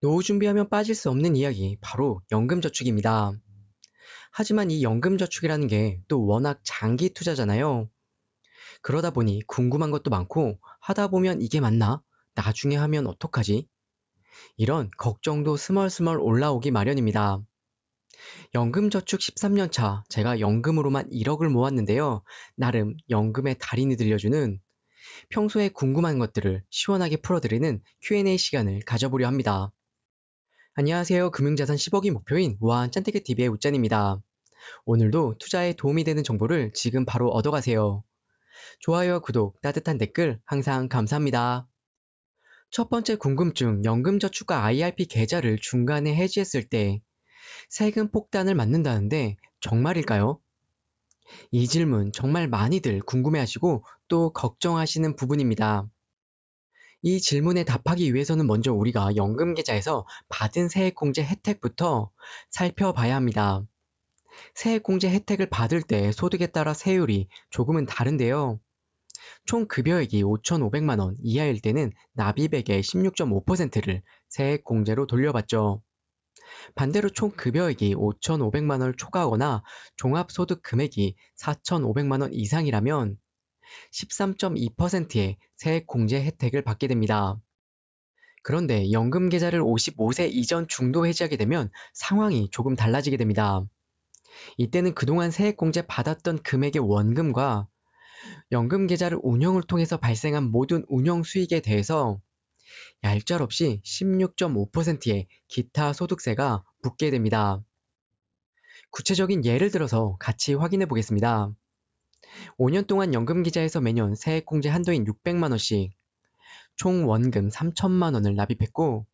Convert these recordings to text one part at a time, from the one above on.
노후 준비하면 빠질 수 없는 이야기, 바로 연금저축입니다. 하지만 이 연금저축이라는 게 또 워낙 장기 투자잖아요. 그러다 보니 궁금한 것도 많고, 하다 보면 이게 맞나? 나중에 하면 어떡하지? 이런 걱정도 스멀스멀 올라오기 마련입니다. 연금저축 13년 차, 제가 연금으로만 1억을 모았는데요. 나름 연금의 달인이 들려주는, 평소에 궁금한 것들을 시원하게 풀어드리는 Q&A 시간을 가져보려 합니다. 안녕하세요. 금융자산 10억이 목표인 우아한 짠티그TV의 웃짠입니다. 오늘도 투자에 도움이 되는 정보를 지금 바로 얻어가세요. 좋아요와 구독, 따뜻한 댓글 항상 감사합니다. 첫 번째 궁금증, 연금저축과 IRP 계좌를 중간에 해지했을 때 세금 폭탄을 맞는다는데 정말일까요? 이 질문 정말 많이들 궁금해하시고 또 걱정하시는 부분입니다. 이 질문에 답하기 위해서는 먼저 우리가 연금계좌에서 받은 세액공제 혜택부터 살펴봐야 합니다. 세액공제 혜택을 받을 때 소득에 따라 세율이 조금은 다른데요. 총 급여액이 5,500만 원 이하일 때는 납입액의 16.5%를 세액공제로 돌려받죠. 반대로 총 급여액이 5,500만 원을 초과하거나 종합소득 금액이 4,500만 원 이상이라면 13.2%의 세액공제 혜택을 받게 됩니다. 그런데 연금계좌를 55세 이전 중도 해지하게 되면 상황이 조금 달라지게 됩니다. 이때는 그동안 세액공제 받았던 금액의 원금과 연금계좌를 운영을 통해서 발생한 모든 운영 수익에 대해서 얄짤없이 16.5%의 기타 소득세가 붙게 됩니다. 구체적인 예를 들어서 같이 확인해 보겠습니다. 5년 동안 연금계좌에서 매년 세액공제 한도인 600만 원씩 총 원금 3천만 원을 납입했고,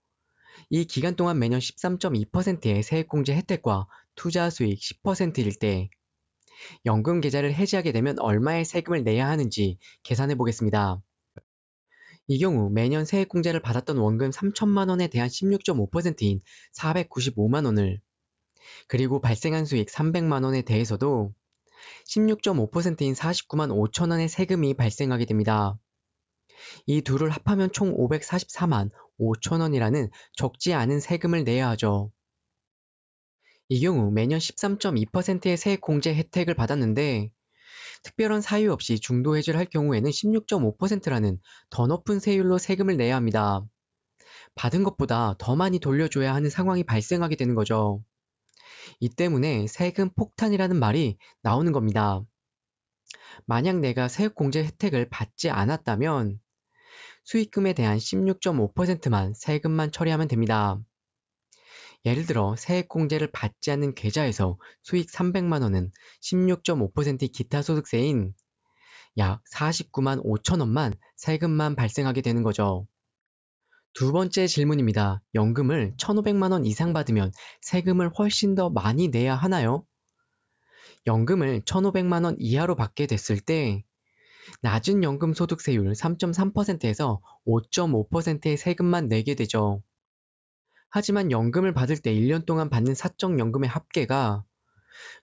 이 기간 동안 매년 13.2%의 세액공제 혜택과 투자 수익 10%일 때 연금 계좌를 해지하게 되면 얼마의 세금을 내야 하는지 계산해 보겠습니다. 이 경우 매년 세액공제를 받았던 원금 3천만 원에 대한 16.5%인 495만 원을, 그리고 발생한 수익 300만 원에 대해서도 16.5%인 49만 5천 원의 세금이 발생하게 됩니다. 이 둘을 합하면 총 544만 5천 원이라는 적지 않은 세금을 내야 하죠. 이 경우 매년 13.2%의 세액공제 혜택을 받았는데 특별한 사유 없이 중도 해지를 할 경우에는 16.5%라는 더 높은 세율로 세금을 내야 합니다. 받은 것보다 더 많이 돌려줘야 하는 상황이 발생하게 되는 거죠. 이 때문에 세금 폭탄이라는 말이 나오는 겁니다. 만약 내가 세액공제 혜택을 받지 않았다면 수익금에 대한 16.5%만 세금만 처리하면 됩니다. 예를 들어 세액공제를 받지 않는 계좌에서 수익 300만 원은 16.5% 기타 소득세인 약 49만 5천 원만 세금만 발생하게 되는 거죠. 두 번째 질문입니다. 연금을 1,500만 원 이상 받으면 세금을 훨씬 더 많이 내야 하나요? 연금을 1,500만 원 이하로 받게 됐을 때 낮은 연금 소득세율 3.3%에서 5.5%의 세금만 내게 되죠. 하지만 연금을 받을 때 1년 동안 받는 사적연금의 합계가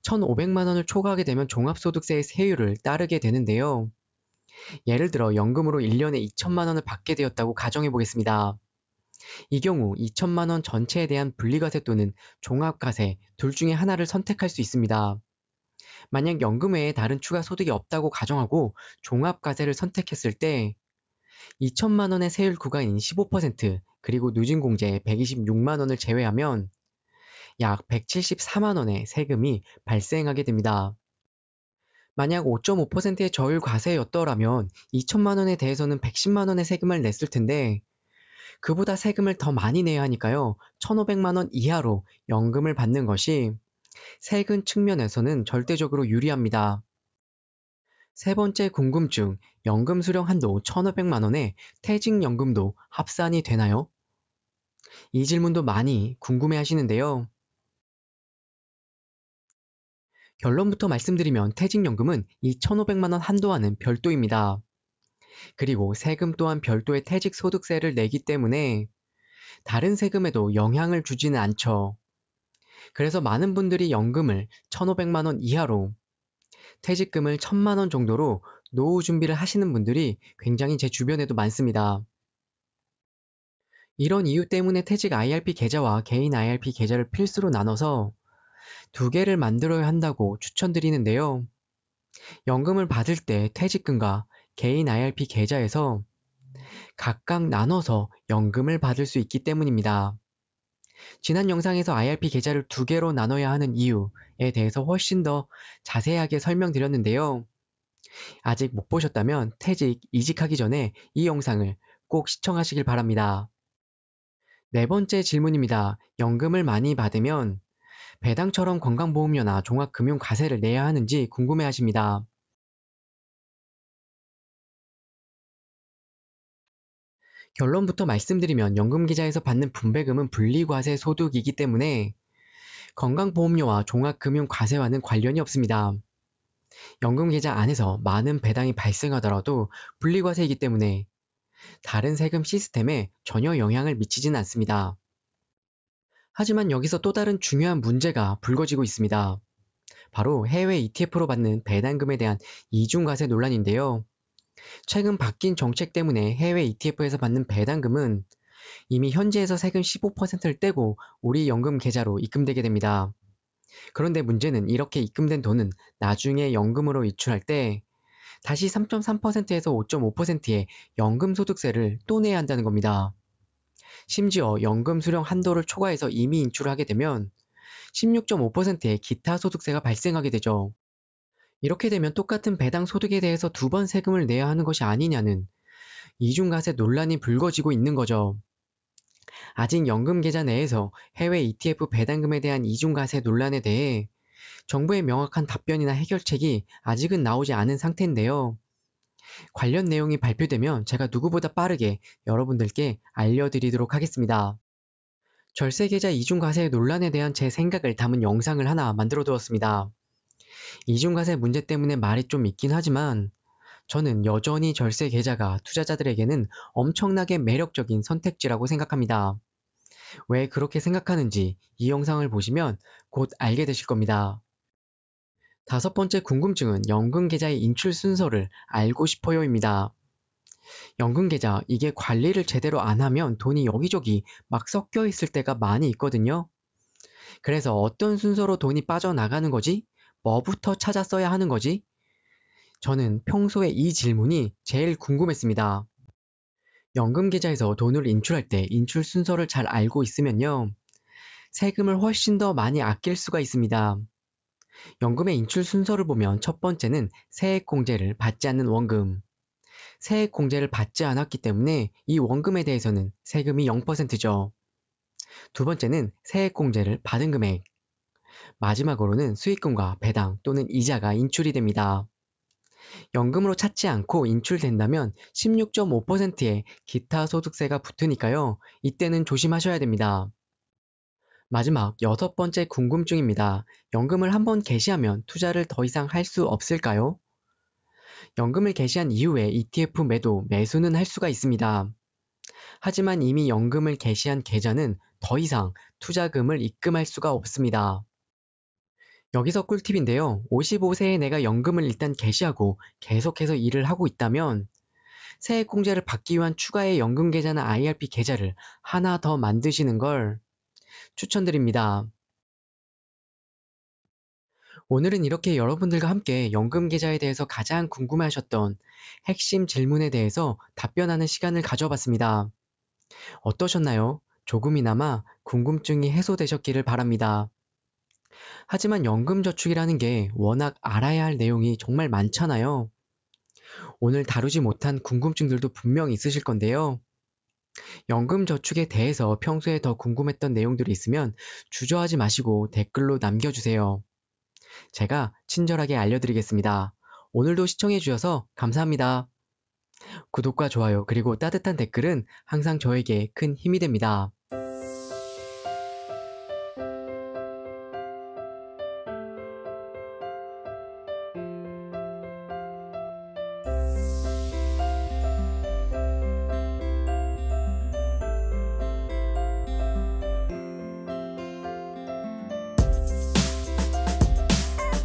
1,500만 원을 초과하게 되면 종합소득세의 세율을 따르게 되는데요. 예를 들어 연금으로 1년에 2천만 원을 받게 되었다고 가정해 보겠습니다. 이 경우 2천만 원 전체에 대한 분리과세 또는 종합과세 둘 중에 하나를 선택할 수 있습니다. 만약 연금 외에 다른 추가 소득이 없다고 가정하고 종합과세를 선택했을 때 2천만 원의 세율 구간인 15% 그리고 누진공제 126만 원을 제외하면 약 174만 원의 세금이 발생하게 됩니다. 만약 5.5%의 저율 과세였더라면 2천만 원에 대해서는 110만 원의 세금을 냈을 텐데 그보다 세금을 더 많이 내야 하니까요. 1,500만 원 이하로 연금을 받는 것이 세금 측면에서는 절대적으로 유리합니다. 세 번째 궁금증, 연금 수령 한도 1,500만 원에 퇴직연금도 합산이 되나요? 이 질문도 많이 궁금해 하시는데요. 결론부터 말씀드리면 퇴직연금은 이 1,500만 원 한도와는 별도입니다. 그리고 세금 또한 별도의 퇴직소득세를 내기 때문에 다른 세금에도 영향을 주지는 않죠. 그래서 많은 분들이 연금을 1,500만 원 이하로, 퇴직금을 1,000만 원 정도로 노후 준비를 하시는 분들이 굉장히 제 주변에도 많습니다. 이런 이유 때문에 퇴직 IRP 계좌와 개인 IRP 계좌를 필수로 나눠서 두 개를 만들어야 한다고 추천드리는데요. 연금을 받을 때 퇴직금과 개인 IRP 계좌에서 각각 나눠서 연금을 받을 수 있기 때문입니다. 지난 영상에서 IRP 계좌를 두 개로 나눠야 하는 이유에 대해서 훨씬 더 자세하게 설명드렸는데요. 아직 못 보셨다면 이직하기 전에 이 영상을 꼭 시청하시길 바랍니다. 네 번째 질문입니다. 연금을 많이 받으면 배당처럼 건강보험료나 종합금융과세를 내야 하는지 궁금해 하십니다. 결론부터 말씀드리면 연금계좌에서 받는 분배금은 분리과세 소득이기 때문에 건강보험료와 종합금융과세와는 관련이 없습니다. 연금계좌 안에서 많은 배당이 발생하더라도 분리과세이기 때문에 다른 세금 시스템에 전혀 영향을 미치진 않습니다. 하지만 여기서 또 다른 중요한 문제가 불거지고 있습니다. 바로 해외 ETF로 받는 배당금에 대한 이중과세 논란인데요. 최근 바뀐 정책 때문에 해외 ETF에서 받는 배당금은 이미 현지에서 세금 15%를 떼고 우리 연금 계좌로 입금되게 됩니다. 그런데 문제는 이렇게 입금된 돈은 나중에 연금으로 이출할 때 다시 3.3%에서 5.5%의 연금소득세를 또 내야 한다는 겁니다. 심지어 연금 수령 한도를 초과해서 이미 인출을 하게 되면 16.5%의 기타 소득세가 발생하게 되죠. 이렇게 되면 똑같은 배당 소득에 대해서 두 번 세금을 내야 하는 것이 아니냐는 이중과세 논란이 불거지고 있는 거죠. 아직 연금 계좌 내에서 해외 ETF 배당금에 대한 이중과세 논란에 대해 정부의 명확한 답변이나 해결책이 아직은 나오지 않은 상태인데요. 관련 내용이 발표되면 제가 누구보다 빠르게 여러분들께 알려드리도록 하겠습니다. 절세계좌 이중과세 논란에 대한 제 생각을 담은 영상을 하나 만들어 두었습니다. 이중과세 문제 때문에 말이 좀 있긴 하지만 저는 여전히 절세계좌가 투자자들에게는 엄청나게 매력적인 선택지라고 생각합니다. 왜 그렇게 생각하는지 이 영상을 보시면 곧 알게 되실 겁니다. 다섯 번째 궁금증은 연금계좌의 인출 순서를 알고 싶어요입니다. 연금계좌, 이게 관리를 제대로 안 하면 돈이 여기저기 막 섞여 있을 때가 많이 있거든요. 그래서 어떤 순서로 돈이 빠져나가는 거지? 뭐부터 찾아 써야 하는 거지? 저는 평소에 이 질문이 제일 궁금했습니다. 연금계좌에서 돈을 인출할 때 인출 순서를 잘 알고 있으면요. 세금을 훨씬 더 많이 아낄 수가 있습니다. 연금의 인출 순서를 보면 첫 번째는 세액공제를 받지 않는 원금. 세액공제를 받지 않았기 때문에 이 원금에 대해서는 세금이 0%죠. 두 번째는 세액공제를 받은 금액. 마지막으로는 수익금과 배당 또는 이자가 인출이 됩니다. 연금으로 찾지 않고 인출된다면 16.5%의 기타 소득세가 붙으니까요. 이때는 조심하셔야 됩니다. 마지막 여섯 번째 궁금증입니다. 연금을 한번 개시하면 투자를 더 이상 할 수 없을까요? 연금을 개시한 이후에 ETF 매수는 할 수가 있습니다. 하지만 이미 연금을 개시한 계좌는 더 이상 투자금을 입금할 수가 없습니다. 여기서 꿀팁인데요. 55세에 내가 연금을 일단 개시하고 계속해서 일을 하고 있다면 세액공제를 받기 위한 추가의 연금 계좌나 IRP 계좌를 하나 더 만드시는 걸 추천드립니다. 오늘은 이렇게 여러분들과 함께 연금 계좌에 대해서 가장 궁금해하셨던 핵심 질문에 대해서 답변하는 시간을 가져봤습니다. 어떠셨나요? 조금이나마 궁금증이 해소되셨기를 바랍니다. 하지만 연금저축이라는 게 워낙 알아야 할 내용이 정말 많잖아요. 오늘 다루지 못한 궁금증들도 분명 있으실 건데요. 연금저축에 대해서 평소에 더 궁금했던 내용들이 있으면 주저하지 마시고 댓글로 남겨주세요. 제가 친절하게 알려드리겠습니다. 오늘도 시청해주셔서 감사합니다. 구독과 좋아요 그리고 따뜻한 댓글은 항상 저에게 큰 힘이 됩니다.